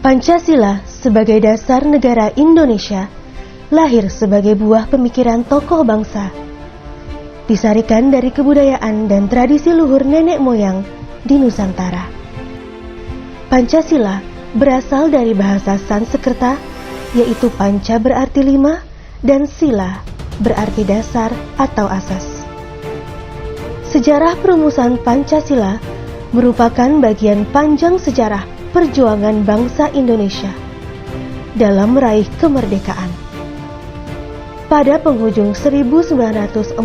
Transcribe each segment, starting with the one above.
Pancasila sebagai dasar negara Indonesia lahir sebagai buah pemikiran tokoh bangsa, disarikan dari kebudayaan dan tradisi luhur nenek moyang di Nusantara. Pancasila berasal dari bahasa Sanskerta, yaitu panca berarti lima dan sila berarti dasar atau asas. Sejarah perumusan Pancasila merupakan bagian panjang sejarah perjuangan bangsa Indonesia dalam meraih kemerdekaan. Pada penghujung 1944,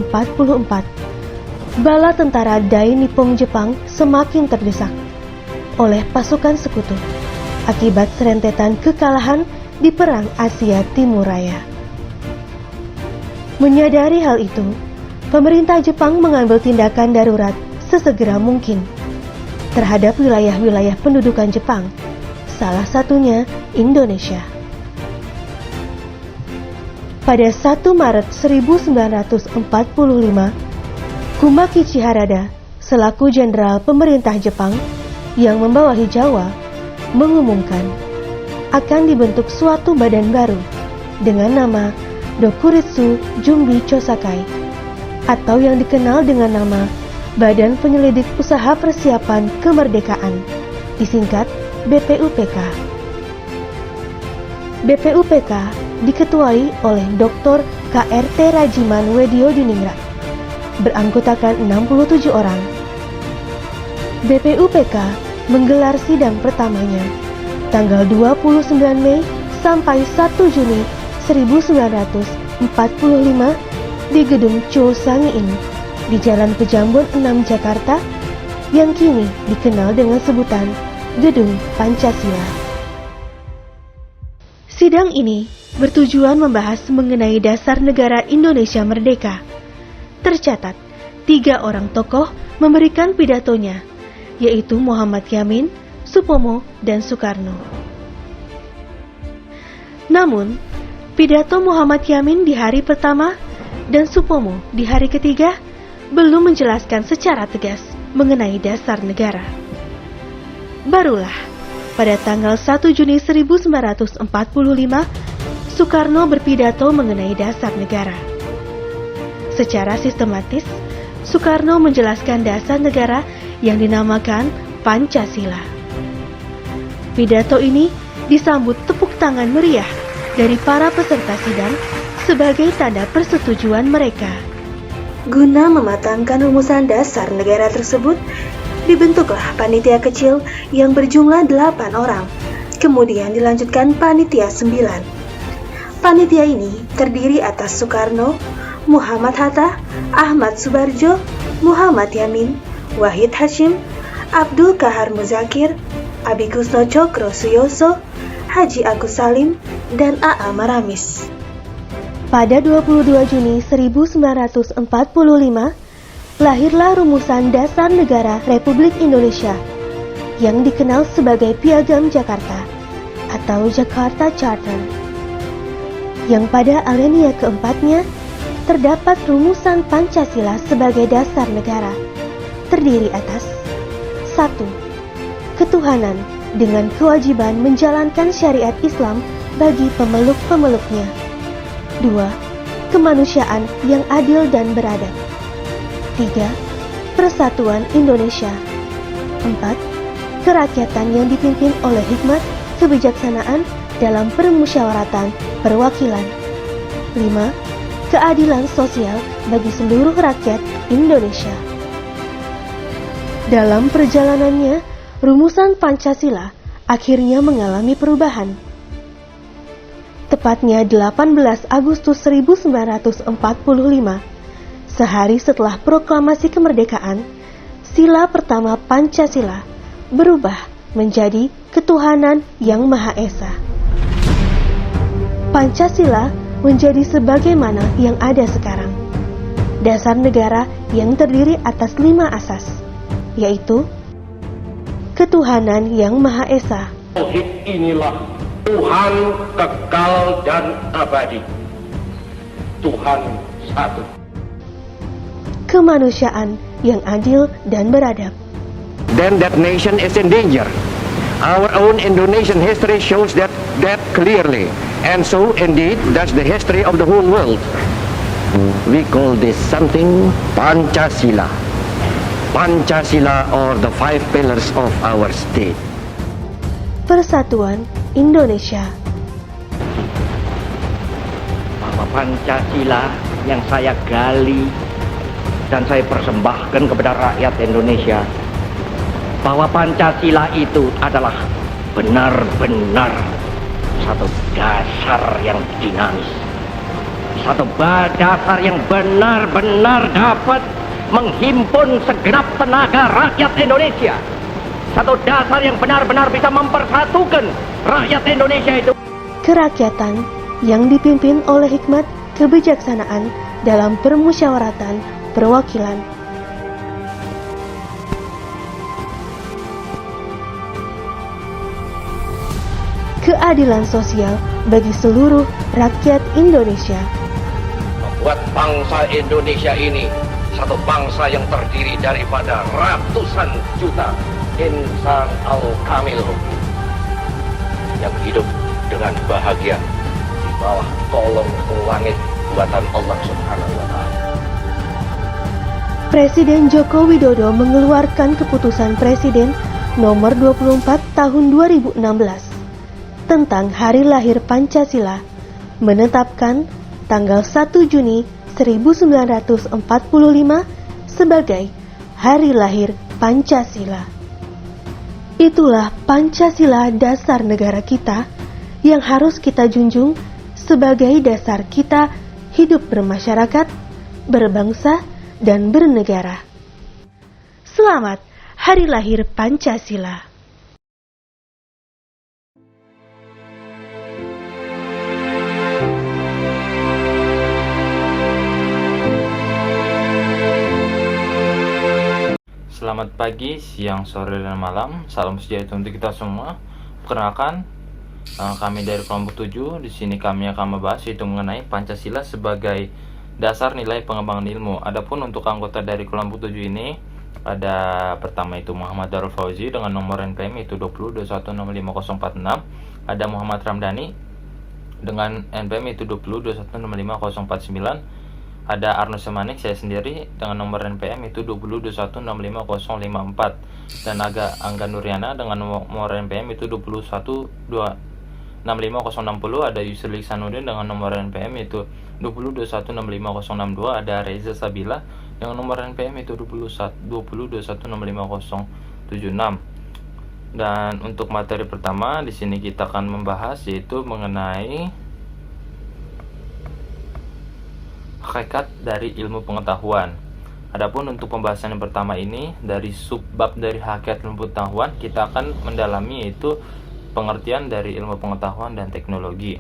bala tentara Dai Nippon Jepang semakin terdesak oleh pasukan sekutu akibat serentetan kekalahan di Perang Asia Timur Raya. Menyadari hal itu, pemerintah Jepang mengambil tindakan darurat sesegera mungkin terhadap wilayah-wilayah pendudukan Jepang, salah satunya Indonesia. Pada 1 Maret 1945, Kumakichi Harada selaku jenderal pemerintah Jepang yang membawahi Jawa mengumumkan akan dibentuk suatu badan baru dengan nama Dokuritsu Jumbi Chosakai atau yang dikenal dengan nama Badan Penyelidik Usaha Persiapan Kemerdekaan, disingkat BPUPK. BPUPK diketuai oleh Dr. KRT Rajiman Weddiodiningrat, beranggotakan 67 orang. BPUPK menggelar sidang pertamanya tanggal 29 Mei sampai 1 Juni 1945 di Gedung Chosangi di Jalan Pejambon 6 Jakarta yang kini dikenal dengan sebutan Gedung Pancasila. Sidang ini bertujuan membahas mengenai dasar negara Indonesia merdeka. Tercatat, 3 orang tokoh memberikan pidatonya, yaitu Muhammad Yamin, Supomo, dan Soekarno. Namun, pidato Muhammad Yamin di hari pertama dan Supomo di hari ketiga belum menjelaskan secara tegas mengenai dasar negara. Barulah pada tanggal 1 Juni 1945, Soekarno berpidato mengenai dasar negara. Secara sistematis, Soekarno menjelaskan dasar negara yang dinamakan Pancasila. Pidato ini disambut tepuk tangan meriah dari para peserta sidang sebagai tanda persetujuan mereka. Guna mematangkan rumusan dasar negara tersebut, dibentuklah panitia kecil yang berjumlah 8 orang. Kemudian dilanjutkan panitia 9. Panitia ini terdiri atas Soekarno, Muhammad Hatta, Ahmad Subarjo, Muhammad Yamin, Wahid Hashim, Abdul Kahar Muzakir, Abhikusno Cokro Suyoso, Haji Agus Salim, dan A.A. Maramis. Pada 22 Juni 1945, lahirlah rumusan dasar negara Republik Indonesia yang dikenal sebagai Piagam Jakarta atau Jakarta Charter, yang pada alinea keempatnya terdapat rumusan Pancasila sebagai dasar negara, terdiri atas 1. Ketuhanan dengan kewajiban menjalankan syariat Islam bagi pemeluk-pemeluknya. 2. Kemanusiaan yang adil dan beradab. 3. Persatuan Indonesia. 4. Kerakyatan yang dipimpin oleh hikmat, kebijaksanaan dalam permusyawaratan perwakilan. 5. Keadilan sosial bagi seluruh rakyat Indonesia. Dalam perjalanannya, rumusan Pancasila akhirnya mengalami perubahan. Tepatnya 18 Agustus 1945, sehari setelah proklamasi kemerdekaan, sila pertama Pancasila berubah menjadi Ketuhanan yang Maha Esa. Pancasila menjadi sebagaimana yang ada sekarang. Dasar negara yang terdiri atas 5 asas, yaitu Ketuhanan yang Maha Esa. Tauhid inilah Tuhan kekal dan abadi. Tuhan satu. Kemanusiaan yang adil dan beradab. Then that nation is in danger. Our own Indonesian history shows that clearly. And so, indeed, that's the history of the whole world. We call this something Pancasila. Pancasila or the 5 pillars of our state. Persatuan Indonesia. Bahwa Pancasila yang saya gali dan saya persembahkan kepada rakyat Indonesia, bahwa Pancasila itu adalah benar-benar satu dasar yang dinamis, satu dasar yang benar-benar dapat menghimpun segenap tenaga rakyat Indonesia, satu dasar yang benar-benar bisa mempersatukan rakyat Indonesia itu. Kerakyatan yang dipimpin oleh hikmat kebijaksanaan dalam permusyawaratan perwakilan. Keadilan sosial bagi seluruh rakyat Indonesia. Membuat bangsa Indonesia ini satu bangsa yang terdiri daripada ratusan juta insan al-kamil yang hidup dengan bahagia di bawah kolong langit buatan Allah Subhanahu wa Ta'ala. Presiden Joko Widodo mengeluarkan keputusan Presiden nomor 24 tahun 2016 tentang Hari Lahir Pancasila, menetapkan tanggal 1 Juni 1945 sebagai Hari Lahir Pancasila. Itulah Pancasila dasar negara kita yang harus kita junjung sebagai dasar kita hidup bermasyarakat, berbangsa, dan bernegara. Selamat Hari Lahir Pancasila. Selamat pagi, siang, sore, dan malam. Salam sejahtera untuk kita semua. Perkenalkan, kami dari kelompok 7. Di sini kami akan membahas yaitu mengenai Pancasila sebagai dasar nilai pengembangan ilmu. Adapun untuk anggota dari kelompok 7 ini ada pertama itu Muhammad Darul Fauzi dengan nomor NPM itu 2021655046. Ada Muhammad Ramdhani dengan NPM itu 2021655049. Ada Arno Semanik, saya sendiri dengan nomor NPM itu 2021655054. Dan Angga Nuryana dengan nomor NPM itu 212656060. Ada Yusri Liksanuddin dengan nomor NPM itu 2021656062. Ada Reza Sabila dengan nomor NPM itu 2021655076. Dan untuk materi pertama di sini kita akan membahas yaitu mengenai hakikat dari ilmu pengetahuan. Adapun untuk pembahasan yang pertama ini dari subbab dari hakikat ilmu pengetahuan, kita akan mendalami yaitu pengertian dari ilmu pengetahuan dan teknologi.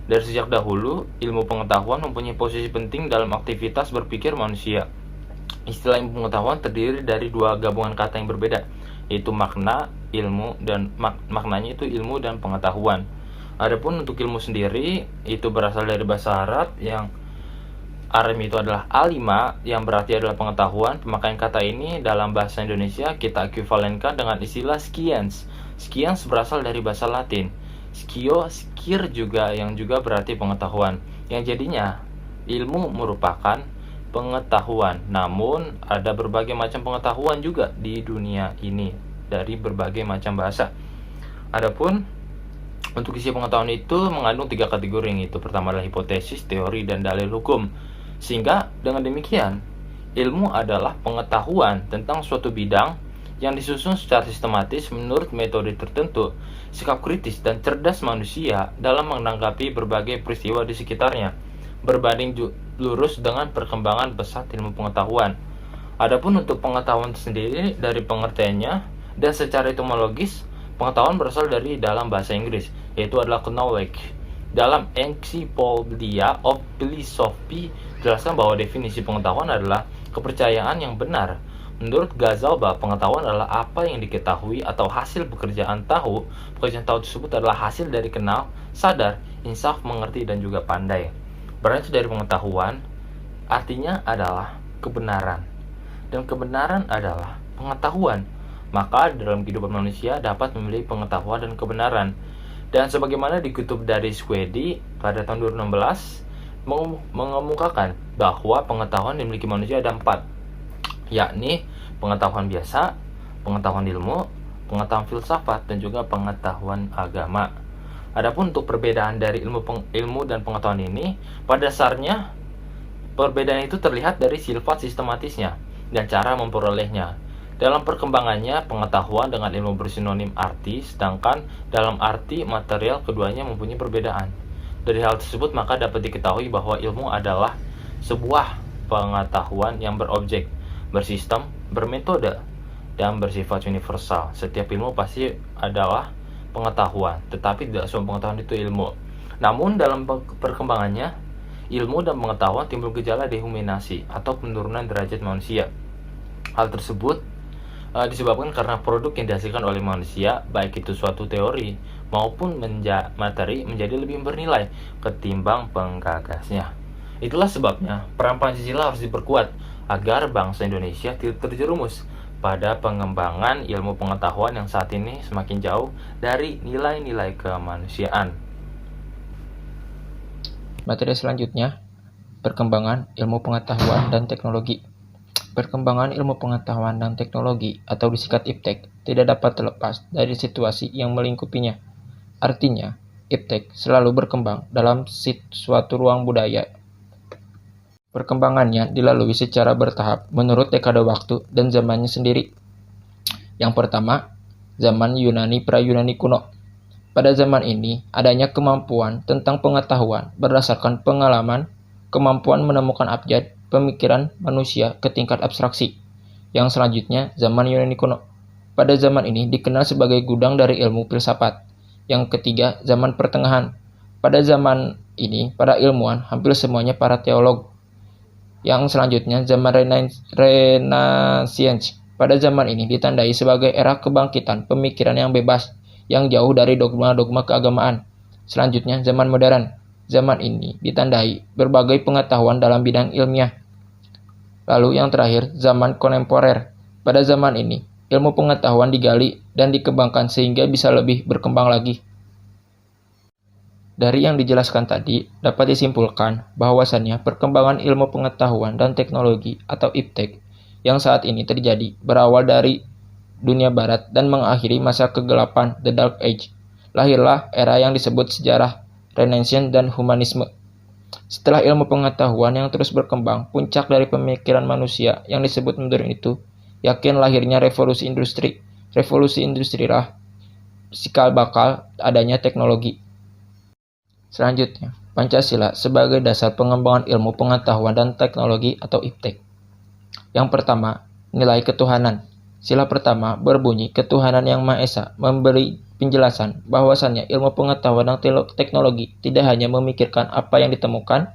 Dari sejak dahulu, ilmu pengetahuan mempunyai posisi penting dalam aktivitas berpikir manusia. Istilah ilmu pengetahuan terdiri dari dua gabungan kata yang berbeda, yaitu makna, ilmu, dan maknanya itu ilmu dan pengetahuan. Adapun untuk ilmu sendiri, itu berasal dari bahasa Arab yang Arim itu adalah alima yang berarti adalah pengetahuan. Pemakaian kata ini dalam bahasa Indonesia kita ekuivalenkan dengan istilah science. Science berasal dari bahasa Latin. Scio, skir juga yang juga berarti pengetahuan. Yang jadinya ilmu merupakan pengetahuan. Namun ada berbagai macam pengetahuan juga di dunia ini dari berbagai macam bahasa. Adapun untuk isi pengetahuan itu mengandung 3 kategori, yaitu pertama adalah hipotesis, teori, dan dalil hukum. Sehingga dengan demikian, ilmu adalah pengetahuan tentang suatu bidang yang disusun secara sistematis menurut metode tertentu, sikap kritis dan cerdas manusia dalam menanggapi berbagai peristiwa di sekitarnya, berbanding lurus dengan perkembangan pesat ilmu pengetahuan. Adapun untuk pengetahuan sendiri dari pengertiannya dan secara etimologis, pengetahuan berasal dari dalam bahasa Inggris, yaitu adalah knowledge. Dalam Encyclopedia of Philosophy jelaskan bahwa definisi pengetahuan adalah kepercayaan yang benar. Menurut Ghazalba, pengetahuan adalah apa yang diketahui atau hasil pekerjaan tahu. Pekerjaan tahu tersebut adalah hasil dari kenal, sadar, insaf, mengerti, dan juga pandai. Berarti dari pengetahuan, artinya adalah kebenaran. Dan kebenaran adalah pengetahuan. maka dalam kehidupan manusia dapat memilih pengetahuan dan kebenaran. Dan sebagaimana dikutip dari Swedi pada tahun 2016 mengemukakan bahwa pengetahuan yang dimiliki manusia ada 4, yakni pengetahuan biasa, pengetahuan ilmu, pengetahuan filsafat, dan juga pengetahuan agama. Adapun untuk perbedaan dari ilmu dan pengetahuan ini, pada dasarnya perbedaan itu terlihat dari sifat sistematisnya dan cara memperolehnya. Dalam perkembangannya, pengetahuan dengan ilmu bersinonim arti, sedangkan dalam arti material keduanya mempunyai perbedaan. Dari hal tersebut, maka dapat diketahui bahwa ilmu adalah sebuah pengetahuan yang berobjek, bersistem, bermetode, dan bersifat universal. Setiap ilmu pasti adalah pengetahuan, tetapi tidak semua pengetahuan itu ilmu. Namun dalam perkembangannya, ilmu dan pengetahuan timbul gejala dehumanasi atau penurunan derajat manusia. Hal tersebut disebabkan karena produk yang dihasilkan oleh manusia, baik itu suatu teori maupun materi, menjadi lebih bernilai ketimbang penggagasnya. Itulah sebabnya peran Pancasila harus diperkuat agar bangsa Indonesia tidak terjerumus pada pengembangan ilmu pengetahuan yang saat ini semakin jauh dari nilai-nilai kemanusiaan. Materi selanjutnya, perkembangan ilmu pengetahuan dan teknologi. Perkembangan ilmu pengetahuan dan teknologi atau disingkat IPTEK tidak dapat terlepas dari situasi yang melingkupinya. Artinya, IPTEK selalu berkembang dalam suatu ruang budaya. Perkembangannya dilalui secara bertahap menurut dekade waktu dan zamannya sendiri. Yang pertama, zaman Yunani pra-Yunani kuno. Pada zaman ini, adanya kemampuan tentang pengetahuan berdasarkan pengalaman, kemampuan menemukan abjad, pemikiran manusia ke tingkat abstraksi. Yang selanjutnya, zaman Yunani kuno. Pada zaman ini dikenal sebagai gudang dari ilmu filsafat. Yang ketiga, zaman pertengahan. Pada zaman ini, para ilmuwan hampir semuanya para teolog. Yang selanjutnya, zaman Renaissance. Pada zaman ini ditandai sebagai era kebangkitan pemikiran yang bebas, yang jauh dari dogma-dogma keagamaan. Selanjutnya, zaman modern. Zaman ini ditandai berbagai pengetahuan dalam bidang ilmiah. Lalu yang terakhir, zaman kontemporer. Pada zaman ini, ilmu pengetahuan digali dan dikembangkan sehingga bisa lebih berkembang lagi. Dari yang dijelaskan tadi, dapat disimpulkan bahwasannya perkembangan ilmu pengetahuan dan teknologi atau IPTEK yang saat ini terjadi berawal dari dunia barat dan mengakhiri masa kegelapan The Dark Age. Lahirlah era yang disebut sejarah Renaissance dan humanisme. Setelah ilmu pengetahuan yang terus berkembang, puncak dari pemikiran manusia yang disebut modern itu, yakin lahirnya revolusi industri. Revolusi industri lah cikal bakal adanya teknologi. Selanjutnya, Pancasila sebagai dasar pengembangan ilmu pengetahuan dan teknologi atau IPTEK. Yang pertama, nilai ketuhanan. Sila pertama berbunyi ketuhanan yang Maha Esa memberi penjelasan bahwasannya ilmu pengetahuan dan teknologi tidak hanya memikirkan apa yang ditemukan,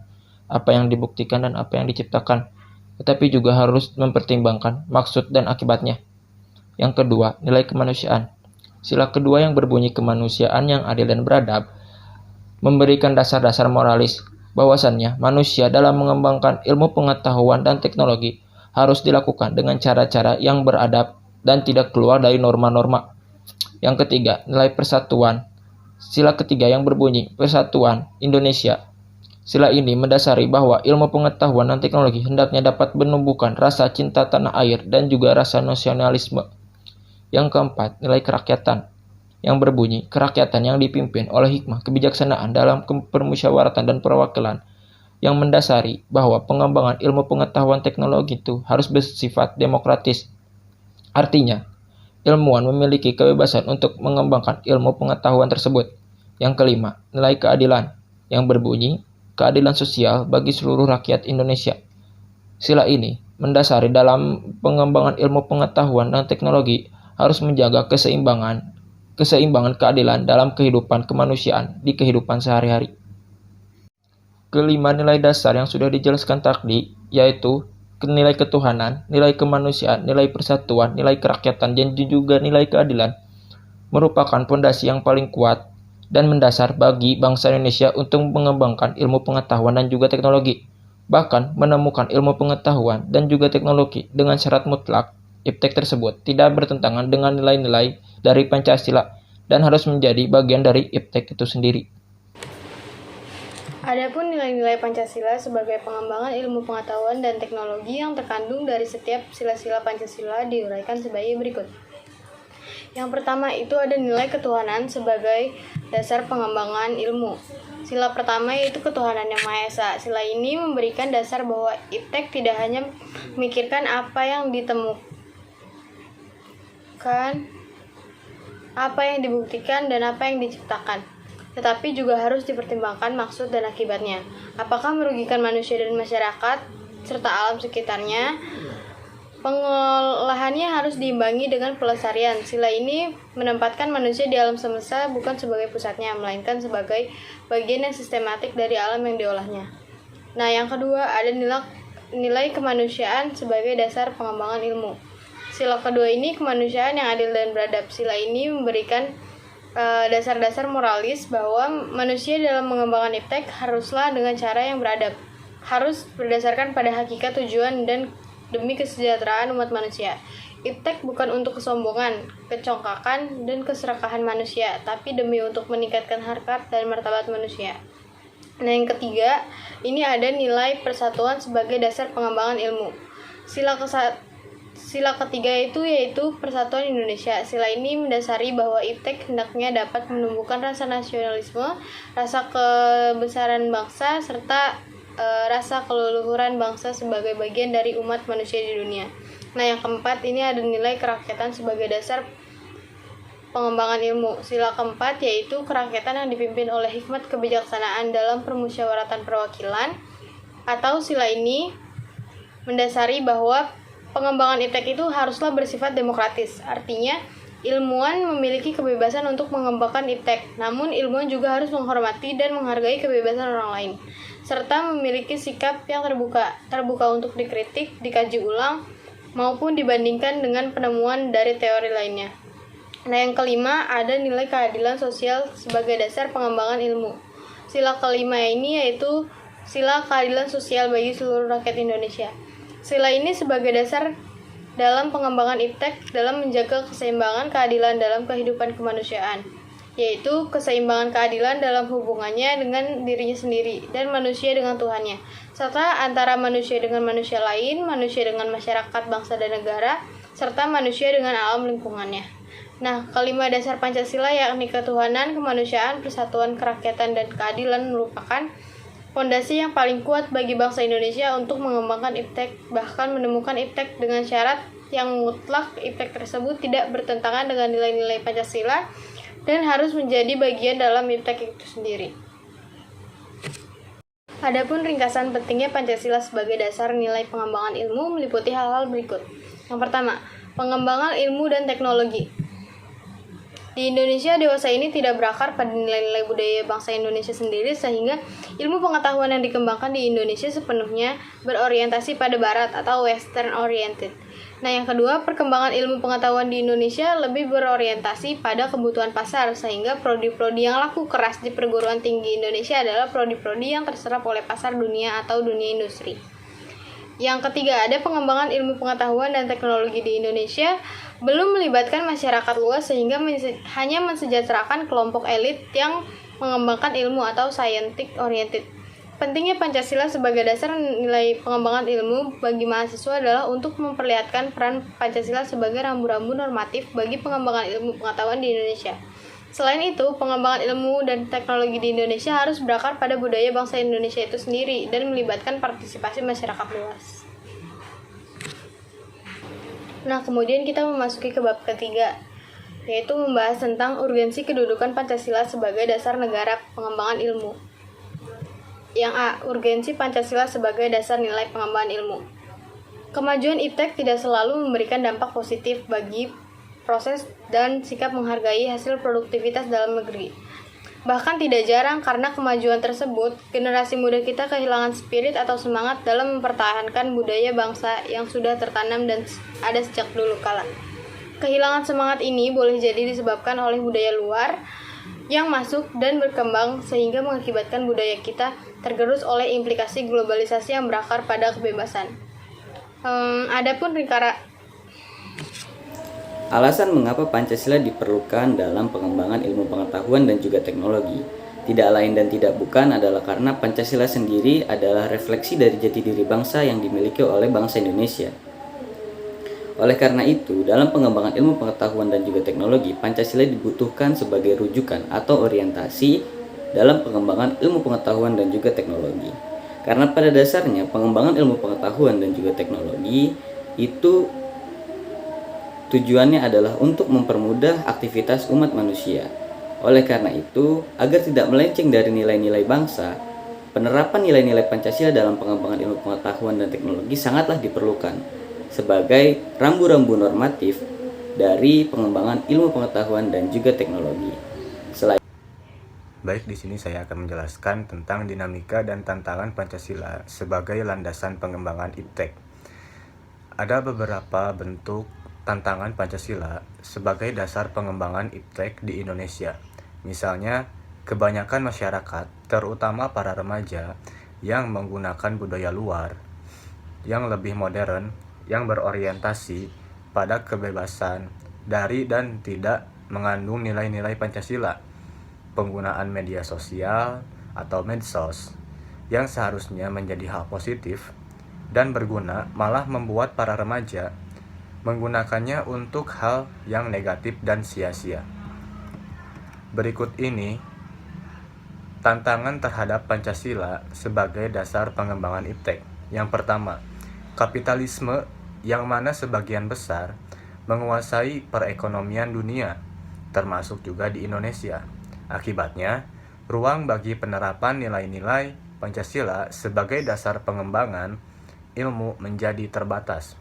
apa yang dibuktikan, dan apa yang diciptakan, tetapi juga harus mempertimbangkan maksud dan akibatnya. Yang kedua, nilai kemanusiaan. Sila kedua yang berbunyi kemanusiaan yang adil dan beradab memberikan dasar-dasar moralis bahwasannya manusia dalam mengembangkan ilmu pengetahuan dan teknologi harus dilakukan dengan cara-cara yang beradab dan tidak keluar dari norma-norma. Yang ketiga, nilai persatuan. Sila ketiga yang berbunyi Persatuan Indonesia. Sila ini mendasari bahwa ilmu pengetahuan dan teknologi hendaknya dapat menumbuhkan rasa cinta tanah air dan juga rasa nasionalisme. Yang keempat, nilai kerakyatan. Yang berbunyi kerakyatan yang dipimpin oleh hikmah kebijaksanaan dalam permusyawaratan dan perwakilan, yang mendasari bahwa pengembangan ilmu pengetahuan teknologi itu harus bersifat demokratis. Artinya, ilmuwan memiliki kebebasan untuk mengembangkan ilmu pengetahuan tersebut. Yang kelima, nilai keadilan, yang berbunyi keadilan sosial bagi seluruh rakyat Indonesia. Sila ini mendasari dalam pengembangan ilmu pengetahuan dan teknologi harus menjaga keseimbangan keadilan dalam kehidupan kemanusiaan di kehidupan sehari-hari. Kelima nilai dasar yang sudah dijelaskan tadi, yaitu nilai ketuhanan, nilai kemanusiaan, nilai persatuan, nilai kerakyatan, dan juga nilai keadilan, merupakan fondasi yang paling kuat dan mendasar bagi bangsa Indonesia untuk mengembangkan ilmu pengetahuan dan juga teknologi. Bahkan menemukan ilmu pengetahuan dan juga teknologi dengan syarat mutlak iptek tersebut tidak bertentangan dengan nilai-nilai dari Pancasila dan harus menjadi bagian dari iptek itu sendiri. Adapun nilai-nilai Pancasila sebagai pengembangan ilmu pengetahuan dan teknologi yang terkandung dari setiap sila-sila Pancasila diuraikan sebagai berikut. Yang pertama itu ada nilai ketuhanan sebagai dasar pengembangan ilmu. Sila pertama yaitu ketuhanan yang Maha Esa. Sila ini memberikan dasar bahwa iptek tidak hanya memikirkan apa yang ditemukan, apa yang dibuktikan, dan apa yang diciptakan, tetapi juga harus dipertimbangkan maksud dan akibatnya. Apakah merugikan manusia dan masyarakat serta alam sekitarnya? Pengolahannya harus diimbangi dengan pelestarian. Sila ini menempatkan manusia di alam semesta bukan sebagai pusatnya, melainkan sebagai bagian yang sistematik dari alam yang diolahnya. Nah, yang kedua ada nilai kemanusiaan sebagai dasar pengembangan ilmu. Sila kedua ini kemanusiaan yang adil dan beradab. Sila ini memberikan dasar-dasar moralis bahwa manusia dalam mengembangkan iptek haruslah dengan cara yang beradab, harus berdasarkan pada hakikat tujuan dan demi kesejahteraan umat manusia. Iptek bukan untuk kesombongan, kecongkakan, dan keserakahan manusia, tapi demi untuk meningkatkan harkat dan martabat manusia. Nah, yang ketiga, ini ada nilai persatuan sebagai dasar pengembangan ilmu. Sila ketiga yaitu persatuan Indonesia. Sila ini mendasari bahwa iptek hendaknya dapat menumbuhkan rasa nasionalisme, rasa kebesaran bangsa, serta rasa keleluhuran bangsa sebagai bagian dari umat manusia di dunia. Nah, yang keempat ini ada nilai kerakyatan sebagai dasar pengembangan ilmu. Sila keempat yaitu kerakyatan yang dipimpin oleh hikmat kebijaksanaan dalam permusyawaratan perwakilan, atau sila ini mendasari bahwa pengembangan iptek itu haruslah bersifat demokratis. Artinya, ilmuwan memiliki kebebasan untuk mengembangkan iptek, namun ilmuwan juga harus menghormati dan menghargai kebebasan orang lain, serta memiliki sikap yang terbuka untuk dikritik, dikaji ulang, maupun dibandingkan dengan penemuan dari teori lainnya. Nah, yang kelima ada nilai keadilan sosial sebagai dasar pengembangan ilmu. Sila kelima ini yaitu sila keadilan sosial bagi seluruh rakyat Indonesia. Sila ini sebagai dasar dalam pengembangan iptek dalam menjaga keseimbangan keadilan dalam kehidupan kemanusiaan, yaitu keseimbangan keadilan dalam hubungannya dengan dirinya sendiri dan manusia dengan Tuhannya, serta antara manusia dengan manusia lain, manusia dengan masyarakat, bangsa dan negara, serta manusia dengan alam lingkungannya. Nah, kelima dasar Pancasila yakni ketuhanan, kemanusiaan, persatuan, kerakyatan, dan keadilan merupakan fondasi yang paling kuat bagi bangsa Indonesia untuk mengembangkan iptek, bahkan menemukan iptek dengan syarat yang mutlak iptek tersebut tidak bertentangan dengan nilai-nilai Pancasila dan harus menjadi bagian dalam iptek itu sendiri. Adapun ringkasan pentingnya Pancasila sebagai dasar nilai pengembangan ilmu meliputi hal-hal berikut. Yang pertama, pengembangan ilmu dan teknologi. Di Indonesia, dewasa ini tidak berakar pada nilai-nilai budaya bangsa Indonesia sendiri, sehingga ilmu pengetahuan yang dikembangkan di Indonesia sepenuhnya berorientasi pada barat atau western oriented. Nah, yang kedua, perkembangan ilmu pengetahuan di Indonesia lebih berorientasi pada kebutuhan pasar, sehingga prodi-prodi yang laku keras di perguruan tinggi Indonesia adalah prodi-prodi yang terserap oleh pasar dunia atau dunia industri. Yang ketiga, ada pengembangan ilmu pengetahuan dan teknologi di Indonesia belum melibatkan masyarakat luas sehingga hanya mensejahterakan kelompok elit yang mengembangkan ilmu atau scientific oriented. Pentingnya Pancasila sebagai dasar nilai pengembangan ilmu bagi mahasiswa adalah untuk memperlihatkan peran Pancasila sebagai rambu-rambu normatif bagi pengembangan ilmu pengetahuan di Indonesia. Selain itu, pengembangan ilmu dan teknologi di Indonesia harus berakar pada budaya bangsa Indonesia itu sendiri dan melibatkan partisipasi masyarakat luas. Nah, kemudian kita memasuki ke bab ketiga, yaitu membahas tentang urgensi kedudukan Pancasila sebagai dasar negara pengembangan ilmu. Yang A. Urgensi Pancasila sebagai dasar nilai pengembangan ilmu. Kemajuan iptek tidak selalu memberikan dampak positif bagi proses dan sikap menghargai hasil produktivitas dalam negeri. Bahkan tidak jarang karena kemajuan tersebut, generasi muda kita kehilangan spirit atau semangat dalam mempertahankan budaya bangsa yang sudah tertanam dan ada sejak dulu kala. Kehilangan semangat ini boleh jadi disebabkan oleh budaya luar yang masuk dan berkembang sehingga mengakibatkan budaya kita tergerus oleh implikasi globalisasi yang berakar pada kebebasan. Adapun Alasan mengapa Pancasila diperlukan dalam pengembangan ilmu pengetahuan dan juga teknologi tidak lain dan tidak bukan adalah karena Pancasila sendiri adalah refleksi dari jati diri bangsa yang dimiliki oleh bangsa Indonesia. Oleh karena itu, dalam pengembangan ilmu pengetahuan dan juga teknologi, Pancasila dibutuhkan sebagai rujukan atau orientasi dalam pengembangan ilmu pengetahuan dan juga teknologi. Karena pada dasarnya pengembangan ilmu pengetahuan dan juga teknologi itu tujuannya adalah untuk mempermudah aktivitas umat manusia. Oleh karena itu, agar tidak melenceng dari nilai-nilai bangsa, penerapan nilai-nilai Pancasila dalam pengembangan ilmu pengetahuan dan teknologi sangatlah diperlukan sebagai rambu-rambu normatif dari pengembangan ilmu pengetahuan dan juga teknologi. Baik, di sini saya akan menjelaskan tentang dinamika dan tantangan Pancasila sebagai landasan pengembangan IPTEK. Ada beberapa bentuk tantangan Pancasila sebagai dasar pengembangan IPTEK di Indonesia. Misalnya, kebanyakan masyarakat, terutama para remaja, yang menggunakan budaya luar, yang lebih modern, yang berorientasi pada kebebasan dari dan tidak mengandung nilai-nilai Pancasila. Penggunaan media sosial atau medsos yang seharusnya menjadi hal positif dan berguna malah membuat para remaja menggunakannya untuk hal yang negatif dan sia-sia. Berikut ini tantangan terhadap Pancasila sebagai dasar pengembangan IPTEK. Yang pertama, kapitalisme yang mana sebagian besar menguasai perekonomian dunia, termasuk juga di Indonesia. Akibatnya, ruang bagi penerapan nilai-nilai Pancasila sebagai dasar pengembangan ilmu menjadi terbatas.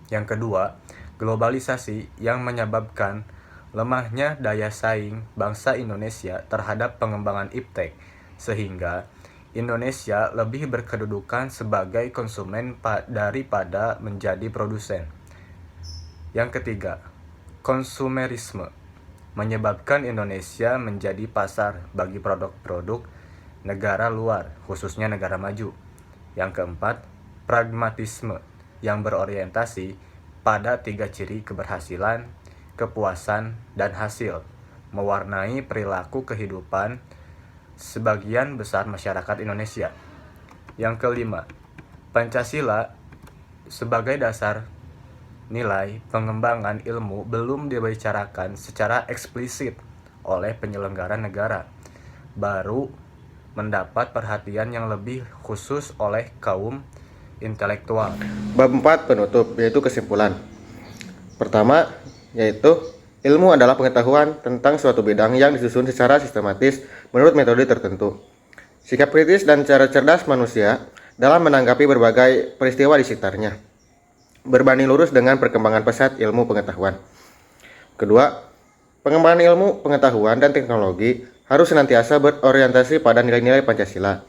Yang kedua, globalisasi yang menyebabkan lemahnya daya saing bangsa Indonesia terhadap pengembangan IPTEK, sehingga Indonesia lebih berkedudukan sebagai konsumen daripada menjadi produsen. Yang ketiga, konsumerisme menyebabkan Indonesia menjadi pasar bagi produk-produk negara luar, khususnya negara maju. Yang keempat, pragmatisme yang berorientasi pada 3 ciri keberhasilan, kepuasan, dan hasil, mewarnai perilaku kehidupan sebagian besar masyarakat Indonesia. Yang kelima, Pancasila sebagai dasar nilai pengembangan ilmu belum dibicarakan secara eksplisit oleh penyelenggara negara, baru mendapat perhatian yang lebih khusus oleh kaum intelektual. Bab 4 penutup, yaitu kesimpulan. Pertama, yaitu ilmu adalah pengetahuan tentang suatu bidang yang disusun secara sistematis menurut metode tertentu. Sikap kritis dan cara cerdas manusia dalam menanggapi berbagai peristiwa di sekitarnya berbanding lurus dengan perkembangan pesat ilmu pengetahuan. Kedua, pengembangan ilmu pengetahuan dan teknologi harus senantiasa berorientasi pada nilai-nilai Pancasila.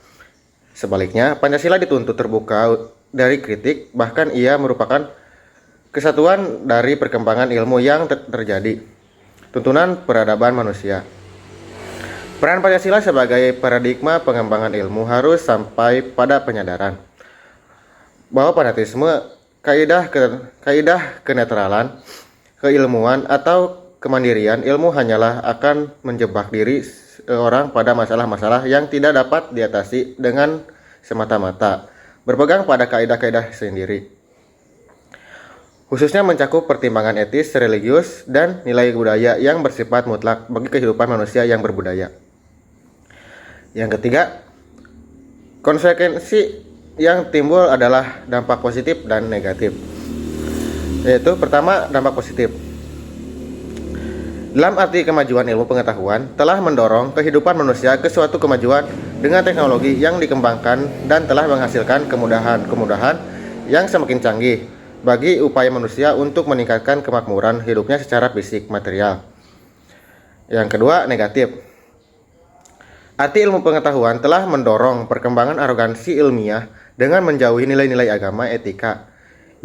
Sebaliknya, Pancasila dituntut terbuka dari kritik, bahkan ia merupakan kesatuan dari perkembangan ilmu yang terjadi, tuntunan peradaban manusia. Peran Pancasila sebagai paradigma pengembangan ilmu harus sampai pada penyadaran bahwa fanatisme, kaidah kenetralan, keilmuan atau kemandirian ilmu hanyalah akan menjebak diri orang pada masalah-masalah yang tidak dapat diatasi dengan semata-mata berpegang pada kaidah-kaidah sendiri, khususnya mencakup pertimbangan etis, religius, dan nilai budaya yang bersifat mutlak bagi kehidupan manusia yang berbudaya. Yang ketiga, konsekuensi yang timbul adalah dampak positif dan negatif. Yaitu pertama, dampak positif. Dalam arti kemajuan ilmu pengetahuan telah mendorong kehidupan manusia ke suatu kemajuan dengan teknologi yang dikembangkan dan telah menghasilkan kemudahan-kemudahan yang semakin canggih bagi upaya manusia untuk meningkatkan kemakmuran hidupnya secara fisik material. Yang kedua, negatif. Arti ilmu pengetahuan telah mendorong perkembangan arogansi ilmiah dengan menjauhi nilai-nilai agama etika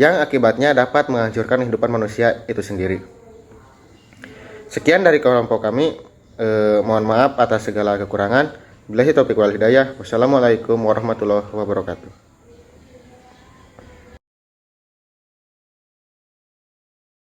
yang akibatnya dapat menghancurkan kehidupan manusia itu sendiri. Sekian dari kelompok kami, mohon maaf atas segala kekurangan. Billahi taufiq wal hidayah. Wassalamualaikum warahmatullahi wabarakatuh.